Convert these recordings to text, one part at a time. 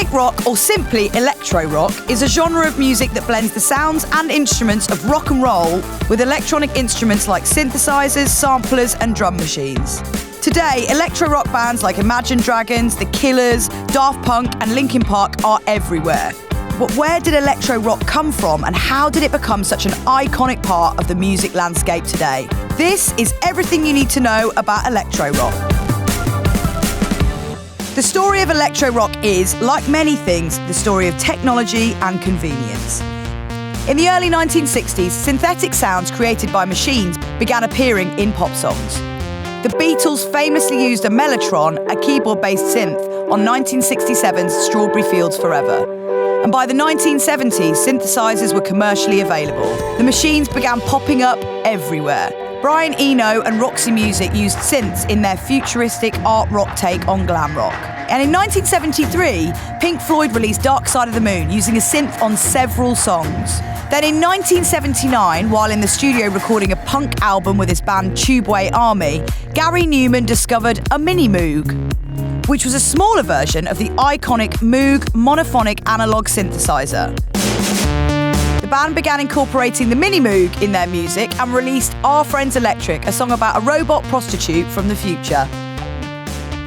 Electronic rock, or simply electro rock, is a genre of music that blends the sounds and instruments of rock and roll with electronic instruments like synthesizers, samplers, and drum machines. Today, electro rock bands like Imagine Dragons, The Killers, Daft Punk, and Linkin Park are everywhere. But where did electro rock come from, and how did it become such an iconic part of the music landscape today? This is everything you need to know about electro rock. The story of electro rock is, like many things, the story of technology and convenience. In the early 1960s, synthetic sounds created by machines began appearing in pop songs. The Beatles famously used a mellotron, a keyboard-based synth, on 1967's Strawberry Fields Forever. And by the 1970s, synthesizers were commercially available. The machines began popping up everywhere. Brian Eno and Roxy Music used synths in their futuristic art rock take on glam rock. And in 1973, Pink Floyd released Dark Side of the Moon using a synth on several songs. Then in 1979, while in the studio recording a punk album with his band Tubeway Army, Gary Newman discovered a Mini Moog, which was a smaller version of the iconic Moog monophonic analog synthesizer. The band began incorporating the Mini Moog in their music and released Our Friends Electric, a song about a robot prostitute from the future.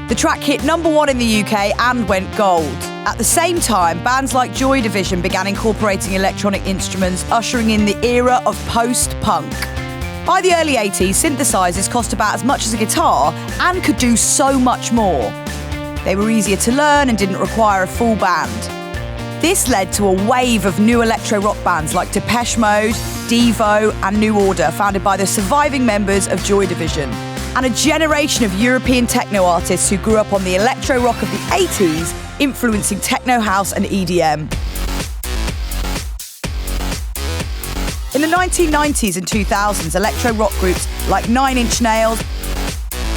The track hit #1 in the UK and went gold. At the same time, bands like Joy Division began incorporating electronic instruments, ushering in the era of post-punk. By the early 80s, synthesizers cost about as much as a guitar and could do so much more. They were easier to learn and didn't require a full band. This led to a wave of new electro rock bands like Depeche Mode, Devo, and New Order, founded by the surviving members of Joy Division, and a generation of European techno artists who grew up on the electro rock of the 80s, influencing techno house and EDM. In the 1990s and 2000s, electro rock groups like Nine Inch Nails,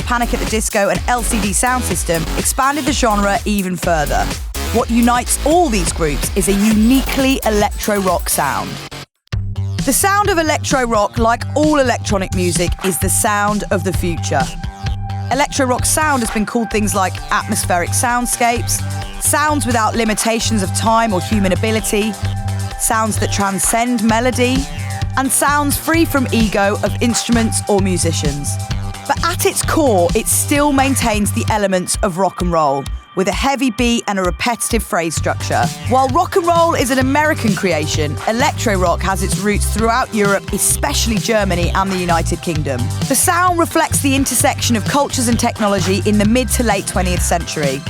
Panic at the Disco, and LCD Sound System expanded the genre even further. What unites all these groups is a uniquely electro rock sound. The sound of electro rock, like all electronic music, is the sound of the future. Electro rock sound has been called things like atmospheric soundscapes, sounds without limitations of time or human ability, sounds that transcend melody, and sounds free from ego of instruments or musicians. But at its core, it still maintains the elements of rock and roll, with a heavy beat and a repetitive phrase structure. While rock and roll is an American creation, electro rock has its roots throughout Europe, especially Germany and the United Kingdom. The sound reflects the intersection of cultures and technology in the mid to late 20th century,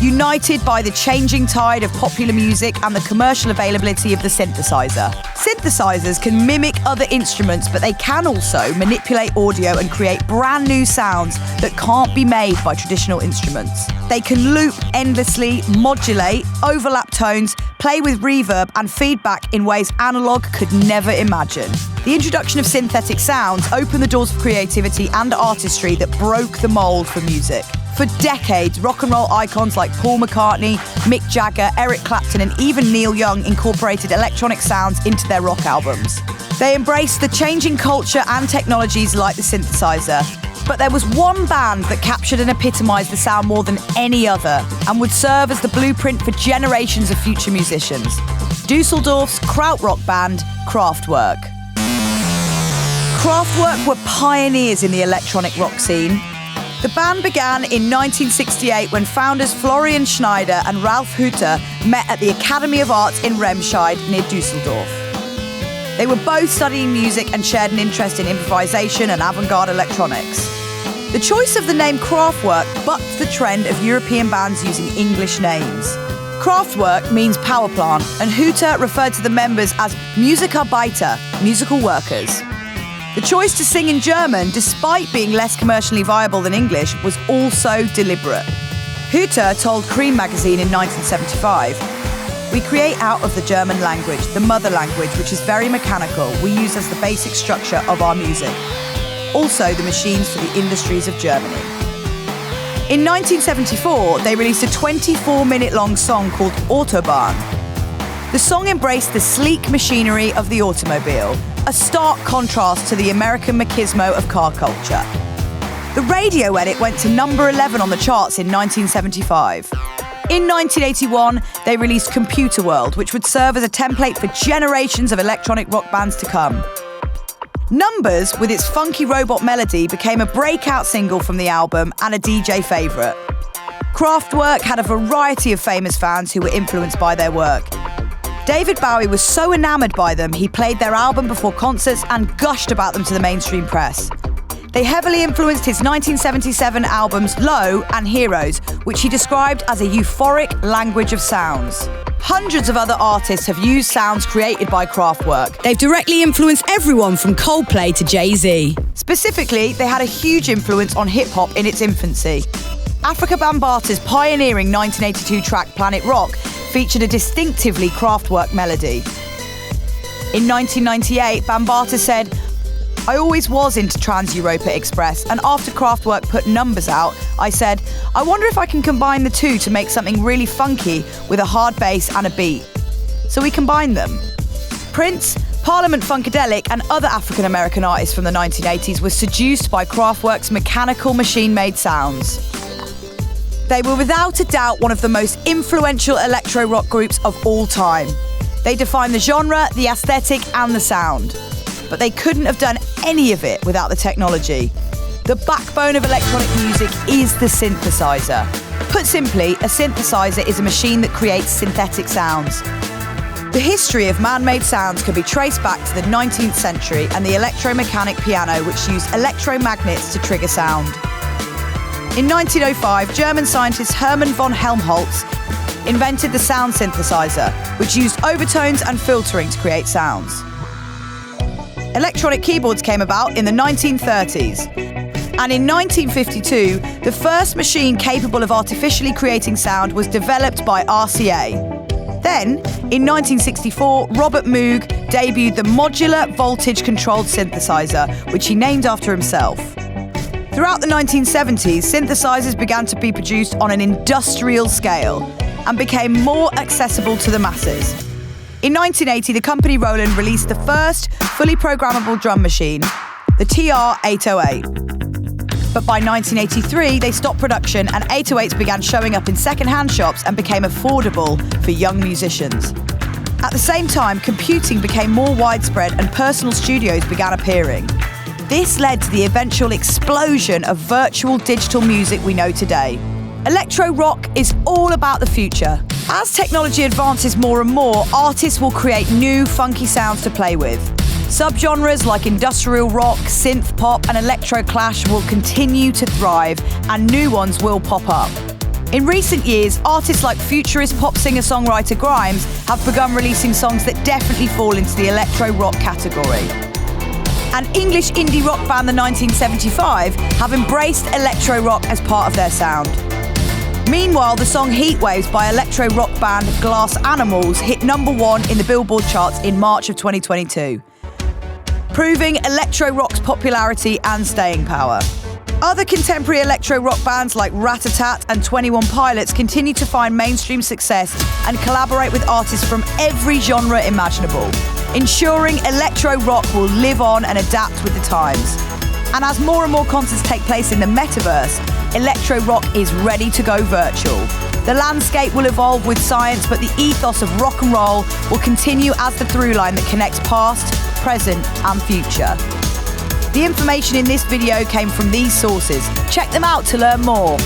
united by the changing tide of popular music and the commercial availability of the synthesizer. Synthesizers can mimic other instruments, but they can also manipulate audio and create brand new sounds that can't be made by traditional instruments. They can loop endlessly, modulate, overlap tones, play with reverb and feedback in ways analog could never imagine. The introduction of synthetic sounds opened the doors of creativity and artistry that broke the mold for music. For decades, rock and roll icons like Paul McCartney, Mick Jagger, Eric Clapton, and even Neil Young incorporated electronic sounds into their rock albums. They embraced the changing culture and technologies like the synthesizer. But there was one band that captured and epitomised the sound more than any other and would serve as the blueprint for generations of future musicians. Dusseldorf's krautrock band, Kraftwerk. Kraftwerk were pioneers in the electronic rock scene. The band began in 1968 when founders Florian Schneider and Ralf Hütter met at the Academy of Arts in Remscheid near Dusseldorf. They were both studying music and shared an interest in improvisation and avant-garde electronics. The choice of the name Kraftwerk bucked the trend of European bands using English names. Kraftwerk means power plant, and Hütter referred to the members as Musikarbeiter, musical workers. The choice to sing in German, despite being less commercially viable than English, was also deliberate. Hütter told Cream magazine in 1975, "We create out of the German language, the mother language, which is very mechanical, we use as the basic structure of our music. Also the machines for the industries of Germany." In 1974, they released a 24-minute-long song called Autobahn. The song embraced the sleek machinery of the automobile, a stark contrast to the American machismo of car culture. The radio edit went to number 11 on the charts in 1975. In 1981, they released Computer World, which would serve as a template for generations of electronic rock bands to come. Numbers, with its funky robot melody, became a breakout single from the album and a DJ favourite. Kraftwerk had a variety of famous fans who were influenced by their work. David Bowie was so enamoured by them, he played their album before concerts and gushed about them to the mainstream press. They heavily influenced his 1977 albums Low and Heroes, which he described as a euphoric language of sounds. Hundreds of other artists have used sounds created by Kraftwerk. They've directly influenced everyone from Coldplay to Jay-Z. Specifically, they had a huge influence on hip-hop in its infancy. Afrika Bambaata's pioneering 1982 track Planet Rock featured a distinctively Kraftwerk melody. In 1998, Bambaata said, "I always was into Trans-Europa Express, and after Kraftwerk put Numbers out, I said, I wonder if I can combine the two to make something really funky with a hard bass and a beat." So we combined them. Prince, Parliament Funkadelic and other African-American artists from the 1980s were seduced by Kraftwerk's mechanical machine-made sounds. They were without a doubt one of the most influential electro rock groups of all time. They defined the genre, the aesthetic and the sound. But they couldn't have done any of it without the technology. The backbone of electronic music is the synthesizer. Put simply, a synthesizer is a machine that creates synthetic sounds. The history of man-made sounds can be traced back to the 19th century and the electromechanic piano, which used electromagnets to trigger sound. In 1905, German scientist Hermann von Helmholtz invented the sound synthesizer, which used overtones and filtering to create sounds. Electronic keyboards came about in the 1930s. And in 1952, the first machine capable of artificially creating sound was developed by RCA. Then, in 1964, Robert Moog debuted the modular voltage-controlled synthesizer, which he named after himself. Throughout the 1970s, synthesizers began to be produced on an industrial scale and became more accessible to the masses. In 1980, the company Roland released the first fully programmable drum machine, the TR-808. But by 1983, they stopped production and 808s began showing up in second-hand shops and became affordable for young musicians. At the same time, computing became more widespread and personal studios began appearing. This led to the eventual explosion of virtual digital music we know today. Electro rock is all about the future. As technology advances more and more, artists will create new, funky sounds to play with. Subgenres like industrial rock, synth pop, and electro clash will continue to thrive, and new ones will pop up. In recent years, artists like futurist pop singer-songwriter Grimes have begun releasing songs that definitely fall into the electro rock category. And English indie rock band The 1975 have embraced electro rock as part of their sound. Meanwhile, the song Heatwaves by electro rock band Glass Animals hit #1 in the Billboard charts in March of 2022, proving electro rock's popularity and staying power. Other contemporary electro rock bands like Rat-a-Tat and 21 Pilots continue to find mainstream success and collaborate with artists from every genre imaginable, ensuring electro rock will live on and adapt with the times. And as more and more concerts take place in the metaverse, electro rock is ready to go virtual. The landscape will evolve with science, but the ethos of rock and roll will continue as the through line that connects past, present and future. The information in this video came from these sources. Check them out to learn more.